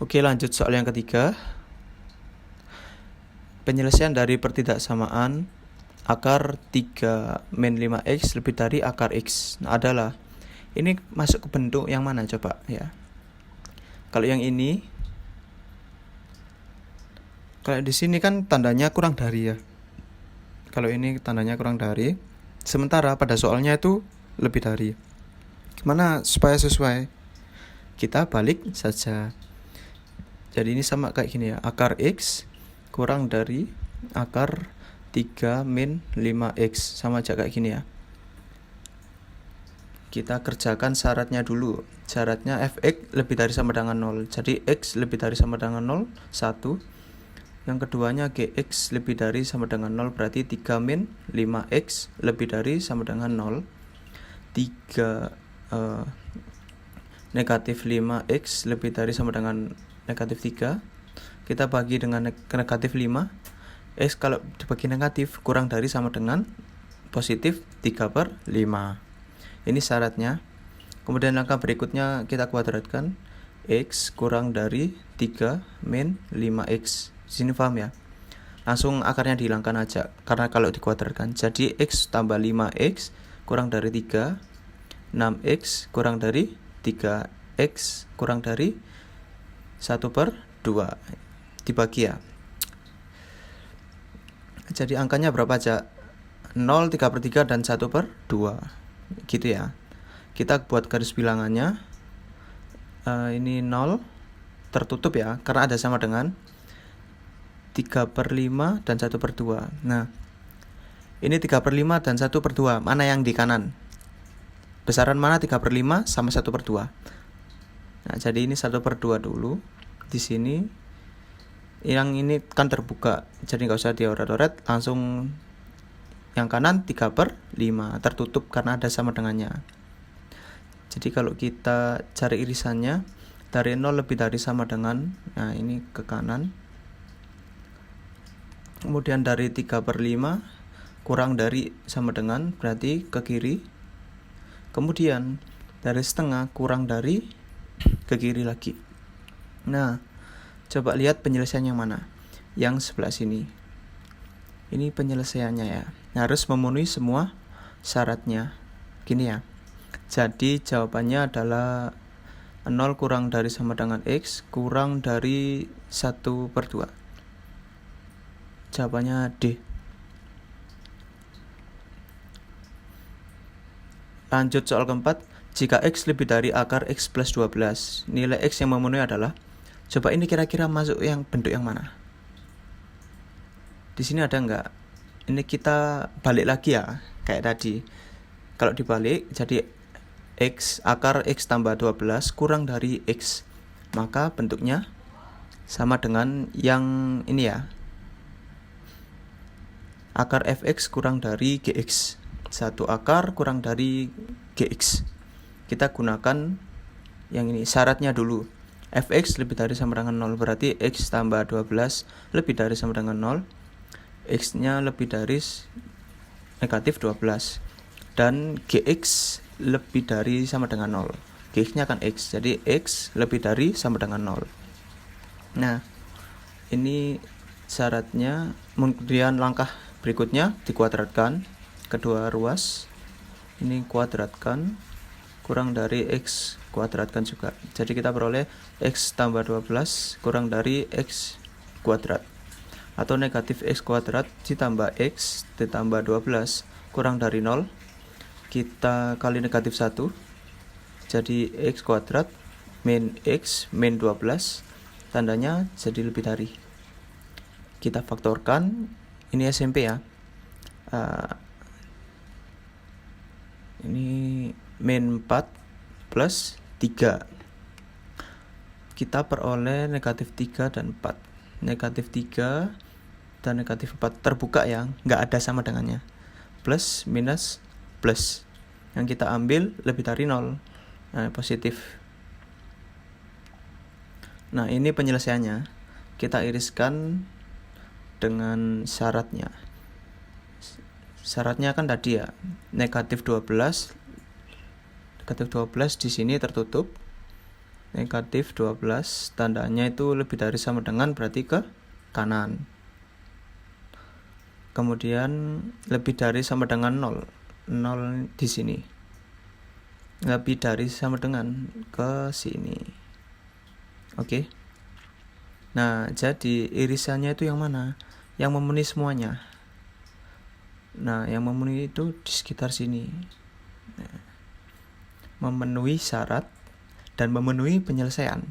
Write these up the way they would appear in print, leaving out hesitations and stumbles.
Oke, lanjut soal yang ketiga. Penyelesaian dari pertidaksamaan akar 3 min 5x lebih dari akar x adalah. Ini masuk ke bentuk yang mana coba ya? Kalau yang ini, kalau di sini kan tandanya kurang dari ya. Kalau ini tandanya kurang dari, sementara pada soalnya itu lebih dari. Gimana supaya sesuai? Kita balik saja. Jadi ini sama kayak gini ya, akar x kurang dari akar 3 min 5x, sama aja kayak gini ya. Kita kerjakan syaratnya dulu. Syaratnya fx lebih dari sama dengan 0. Jadi x lebih dari sama dengan 0, 1. Yang keduanya gx lebih dari sama dengan 0, berarti 3 min 5x lebih dari sama dengan 0. 3 negatif 5x lebih dari sama dengan negatif 3. Kita bagi dengan negatif 5. X kalau dibagi negatif kurang dari sama dengan positif 3/5. Ini syaratnya. Kemudian langkah berikutnya kita kuadratkan. X kurang dari 3 min 5x. Di sini paham ya? Langsung akarnya dihilangkan aja, karena kalau dikuadratkan. Jadi x tambah 5x kurang dari 3. 6x kurang dari 3x kurang dari 1/2. Dibagi ya. Jadi angkanya berapa aja? 0, 3/3 dan 1/2. Gitu ya. Kita buat garis bilangannya. Ini 0 tertutup ya, karena ada sama dengan 3/5 dan 1/2. Nah, ini 3/5 dan 1/2. Mana yang di kanan? Besaran mana 3/5 sama 1/2? Nah, jadi ini 1/2 dulu. Di sini yang ini kan terbuka, jadi nggak usah dioret-oret, langsung yang kanan 3/5 tertutup karena ada sama dengannya. Jadi kalau kita cari irisannya, dari 0 lebih dari sama dengan, nah ini ke kanan. Kemudian dari 3/5 kurang dari sama dengan, berarti ke kiri. Kemudian dari setengah kurang dari, ke kiri lagi. Nah, coba lihat penyelesaian yang mana? Yang sebelah sini. Ini penyelesaiannya ya. Harus memenuhi semua syaratnya. Gini ya. Jadi jawabannya adalah 0 kurang dari sama dengan x kurang dari 1/2. Jawabannya D. Lanjut soal keempat. Jika x lebih dari akar x plus 12, nilai x yang memenuhi adalah. Coba ini kira-kira masuk yang bentuk yang mana? Di sini ada enggak? Ini kita balik lagi ya, kayak tadi. Kalau dibalik, jadi x akar x tambah 12 kurang dari x. Maka bentuknya sama dengan yang ini ya. Akar fx kurang dari gx. 1 akar kurang dari gx. Kita gunakan yang ini, syaratnya dulu. Fx lebih dari sama dengan 0, berarti x tambah 12 lebih dari sama dengan 0. X nya lebih dari negatif 12. Dan gx lebih dari sama dengan 0. Gx nya akan x, jadi x lebih dari sama dengan 0. Nah, ini syaratnya. Kemudian langkah berikutnya dikuadratkan. Kedua ruas ini kuadratkan, kurang dari x kuadratkan juga. Jadi kita peroleh x tambah 12 kurang dari x kuadrat, atau negatif x kuadrat ditambah x ditambah 12 kurang dari 0. Kita kali negatif 1, jadi x kuadrat min x min 12, tandanya jadi lebih dari. Kita faktorkan. Ini SMP ya. Ini min 4 plus 3. Kita peroleh negatif 3 dan 4. Negatif 3 dan negatif 4 terbuka ya, nggak ada sama dengannya. Plus minus plus. Yang kita ambil lebih dari 0. Nah, positif. Nah, ini penyelesaiannya. Kita iriskan dengan syaratnya. Syaratnya kan tadi ya, negatif 12 di sini tertutup. Negatif 12, tandanya itu lebih dari sama dengan berarti ke kanan. Kemudian lebih dari sama dengan 0 di sini. Lebih dari sama dengan ke sini. Oke. Nah, jadi irisannya itu yang mana? Yang memenuhi semuanya. Nah, yang memenuhi itu di sekitar sini. Nah, memenuhi syarat dan memenuhi penyelesaian.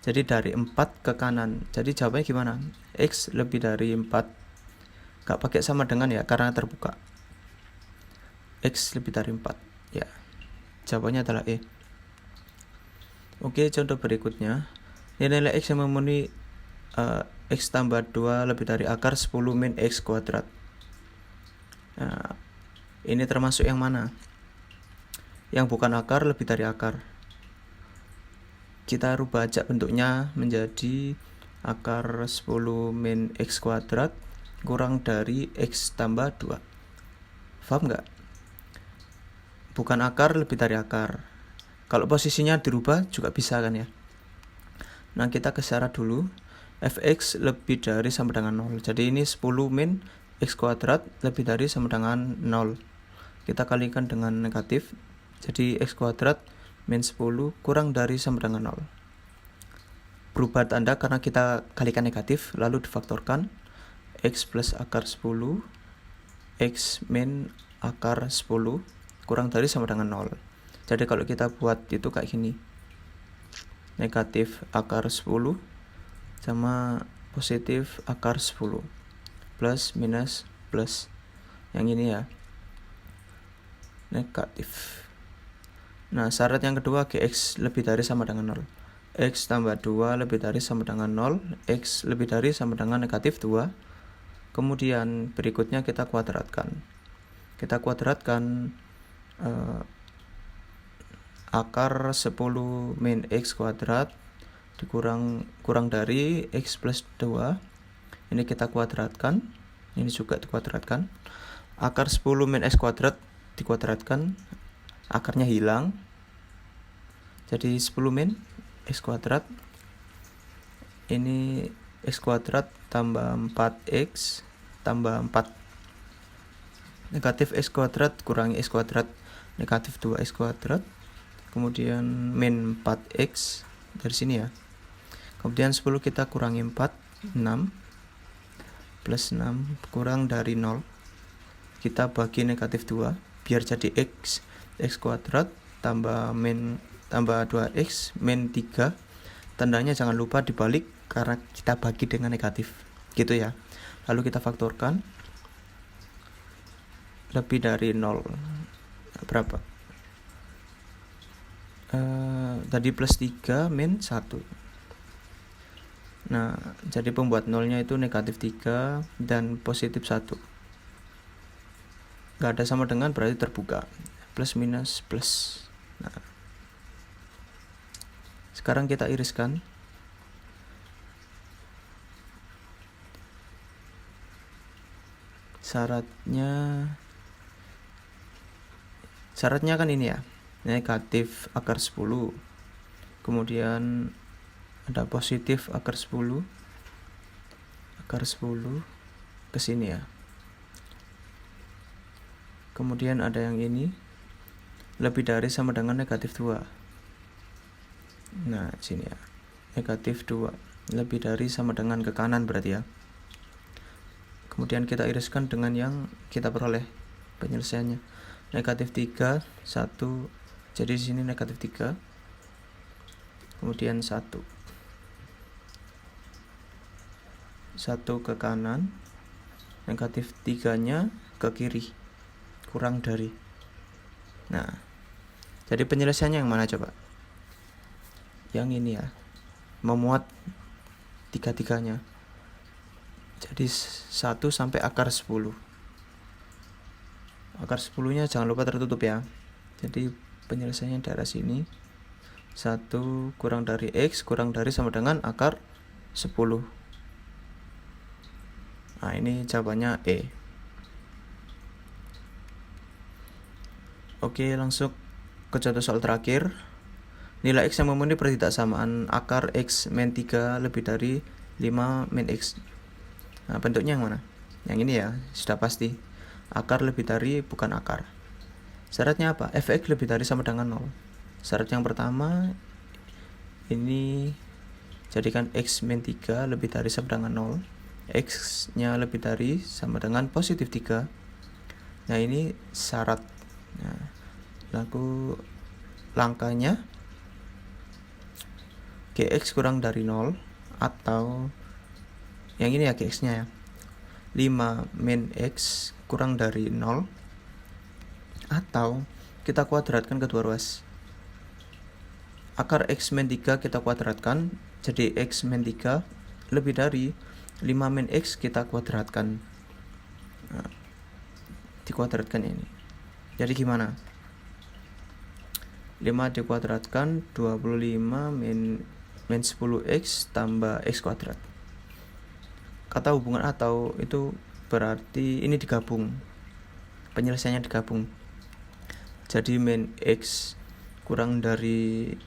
Jadi dari 4 ke kanan. Jadi jawabannya gimana? X lebih dari 4. Gak pakai sama dengan ya, karena terbuka. X lebih dari 4. Ya, jawabannya adalah E. Oke, contoh berikutnya. Nilai X yang memenuhi X tambah 2 lebih dari akar 10 min X kuadrat. Nah, ini termasuk yang mana? Yang bukan akar lebih dari akar. Kita rubah aja bentuknya menjadi akar 10 min X kuadrat kurang dari X tambah 2. Paham nggak? Bukan akar lebih dari akar. Kalau posisinya dirubah juga bisa kan ya. Nah, kita ke syarat dulu. Fx lebih dari sama dengan 0. Jadi ini 10 min X kuadrat lebih dari sama dengan 0. Kita kalikan dengan negatif. Jadi X kuadrat min 10 kurang dari sama dengan 0. Berubah tanda karena kita kalikan negatif, lalu difaktorkan. X plus akar 10 X min akar 10 kurang dari sama dengan 0. Jadi kalau kita buat itu kayak gini, negatif akar 10 sama positif akar 10, plus minus plus, yang ini ya, negatif. Nah, syarat yang kedua Gx lebih dari sama dengan 0. X tambah 2 lebih dari sama dengan 0. X lebih dari sama dengan negatif 2. Kemudian berikutnya kita kuadratkan. Kita kuadratkan akar 10 min X kuadrat kurang dari X plus 2. Ini kita kuadratkan. Ini juga dikuadratkan. Akar 10 min X kuadrat dikuadratkan, akarnya hilang. Jadi 10 min X kuadrat. Ini X kuadrat tambah 4X tambah 4. Negatif X kuadrat kurangi X kuadrat, negatif 2X kuadrat. Kemudian min 4X dari sini ya. Kemudian 10 kita kurangi 4, 6. Plus 6 kurang dari 0. Kita bagi negatif 2 biar jadi X. X kuadrat tambah 2X min 3. Tandanya jangan lupa dibalik karena kita bagi dengan negatif. Gitu ya. Lalu kita faktorkan. Lebih dari 0 berapa? Tadi plus 3 min 1. Nah, jadi pembuat nolnya itu negatif 3 dan positif 1. Gak ada sama dengan berarti terbuka. Plus minus plus. Nah, sekarang kita iriskan. Syaratnya kan ini ya, negatif akar 10, kemudian ada positif akar 10 ke sini ya. Kemudian ada yang ini lebih dari sama dengan negatif 2. Nah, sini ya, negatif 2 lebih dari sama dengan ke kanan berarti ya. Kemudian kita iriskan dengan yang kita peroleh penyelesaiannya. Negatif 3, 1. Jadi di sini negatif 3. Kemudian 1. 1 ke kanan. Negatif 3-nya ke kiri. Kurang dari. Nah, jadi penyelesaiannya yang mana coba? Yang ini ya. Memuat tiga-tiganya. Jadi 1 sampai akar 10. Akar 10-nya jangan lupa tertutup ya. Jadi penyelesaiannya daerah sini. 1 kurang dari X kurang dari sama dengan akar 10. Nah, ini jawabannya E. Oke, langsung ke contoh soal terakhir. Nilai X yang memenuhi pertidaksamaan akar X min 3 lebih dari 5 min X. Nah, bentuknya yang mana? Yang ini ya, sudah pasti. Akar lebih dari bukan akar. Syaratnya apa? Fx lebih dari sama dengan 0. Syarat yang pertama, ini jadikan X min 3 lebih dari sama dengan 0. X nya lebih dari sama dengan positif 3. Nah ini syarat. Nah, lalu langkahnya Gx kurang dari 0 atau yang ini ya Gx nya ya 5 min X kurang dari 0, atau kita kuadratkan kedua ruas. Akar X min 3 kita kuadratkan, jadi X min 3 lebih dari 5 min X kita kuadratkan. Nah, dikuadratkan ini. Jadi gimana? 5 dikuadratkan 25 min 10X tambah X kuadrat. Kata hubungan atau itu berarti ini digabung. Penyelesaiannya digabung. Jadi min X kurang dari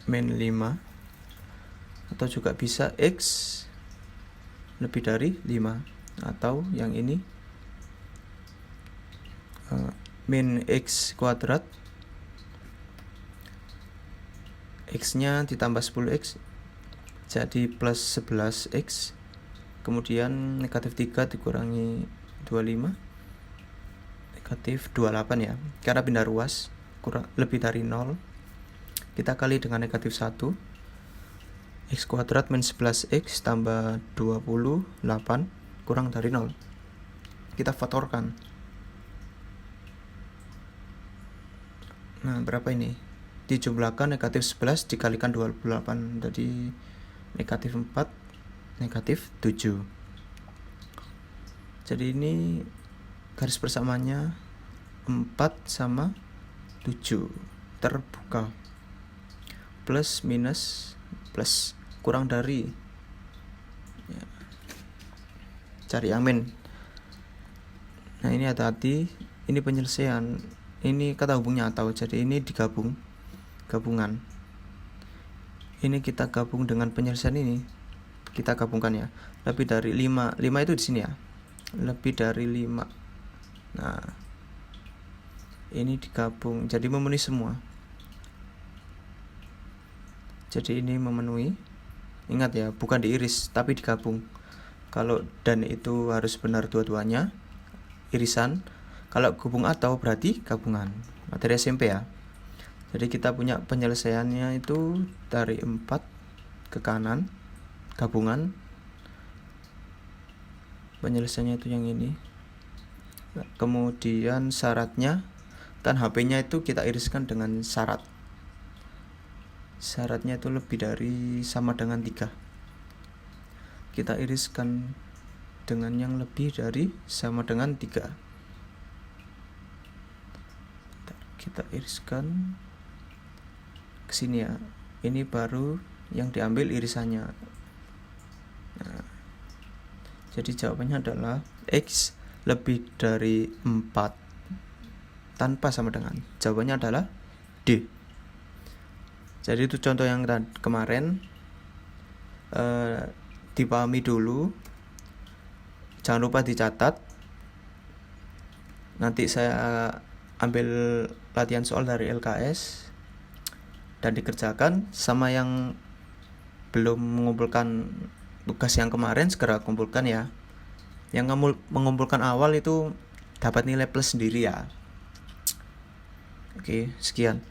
min 5, atau juga bisa X lebih dari 5, atau yang ini min X kuadrat X nya ditambah 10X jadi plus 11X, kemudian negatif 3 dikurangi 25 negatif 28 ya, karena pindah ruas kurang lebih dari 0 kita kali dengan negatif 1, X kuadrat min 11X tambah 28 kurang dari 0, kita faktorkan. Nah berapa ini? Dijumlahkan negatif 11 dikalikan 28, jadi negatif 4 negatif 7. Jadi ini garis persamaannya 4 sama 7 terbuka, plus minus plus kurang dari ya. Cari yang min. Nah ini hati-hati, ini penyelesaian, ini kata hubungnya atau, jadi ini gabungan. Ini kita gabung dengan penyelesaian ini, kita gabungkan ya. Lebih dari 5 itu di sini ya, lebih dari 5. Nah ini digabung jadi memenuhi semua. Jadi ini memenuhi, ingat ya, bukan diiris tapi digabung. Kalau dan itu harus benar dua-duanya, irisan. Kalau gabung atau berarti gabungan. Materi SMP ya. Jadi kita punya penyelesaiannya itu dari 4 ke kanan, gabungan. Penyelesaiannya itu yang ini. Kemudian syaratnya dan HP-nya itu kita iriskan dengan syarat. Syaratnya itu lebih dari sama dengan 3. Kita iriskan dengan yang lebih dari sama dengan 3. Kita iriskan ke sini ya. Ini baru yang diambil irisannya. Nah, jadi jawabannya adalah X lebih dari 4 tanpa sama dengan. Jawabannya adalah D. Jadi itu contoh yang kemarin, dipahami dulu, jangan lupa dicatat. Nanti saya ambil latihan soal dari LKS dan dikerjakan. Sama yang belum mengumpulkan tugas yang kemarin segera kumpulkan ya. Yang mengumpulkan awal itu dapat nilai plus sendiri ya. Oke, sekian.